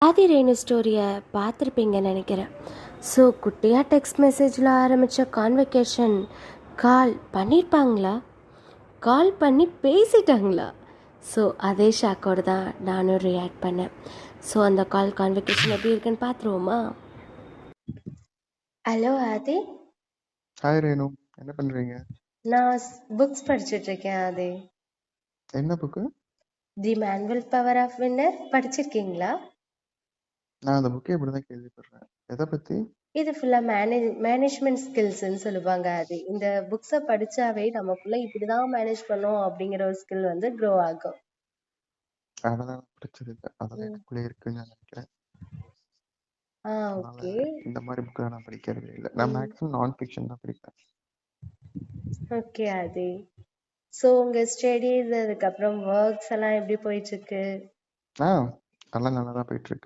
ஆதி ரேணு ஸ்டோரியை பார்த்துருப்பீங்கன்னு நினைக்கிறேன். ஸோ குட்டியாக டெக்ஸ்ட் மெசேஜில் ஆரம்பித்த கான்வெகேஷன் கால் பண்ணியிருப்பாங்களா, கால் பண்ணி பேசிட்டாங்களா? ஸோ அதே ஷாக்கோடு தான் நானும் ரியாக்ட் பண்ணேன். ஸோ அந்த கால் கான்வெகேஷன் எப்படி இருக்குன்னு பார்த்துருவோமா? ஹலோ ஆதி. ஹாய் ரேணு, என்ன பண்றீங்க? நான் புக்ஸ் படிச்சுட்டு இருக்கேன் ஆதி. என்ன book? The manual power of winner படிச்சிருக்கீங்களா? நான் அந்த புக்கே இப்படிதான் கேள்விப்படுறேன். எதை பத்தி? இது ஃபுல்லாக மேனேஜ்மெண்ட் ஸ்கில்ஸ்ன்னு சொல்லுவாங்க. அது இந்த புக்ஸை படித்தாவே நமக்குள்ளே இப்படி தான் மேனேஜ் பண்ணோம் அப்படிங்கிற ஒரு ஸ்கில் வந்து க்ரோ ஆகும். அதெல்லாம் படிச்சது இல்லை, அதெல்லாம் எனக்குள்ளே இருக்குன்னு நான் நினைக்கிறேன். அதனால ஓகே. இந்த மாதிரி புக்கெல்லாம் நான் படிக்கிறதே இல்லை. நான் மேக்ஸிமம் நான் ஃபிக்ஷன் தான் படிப்பேன். ஓகே ஆதி. ஸோ உங்கள் ஸ்டடீஸ் அதுக்கப்புறம் ஒர்க்ஸ் எல்லாம் எப்படி போயிட்டுருக்கு? அதெல்லாம் நல்லா தான் போயிட்டு இருக்கு.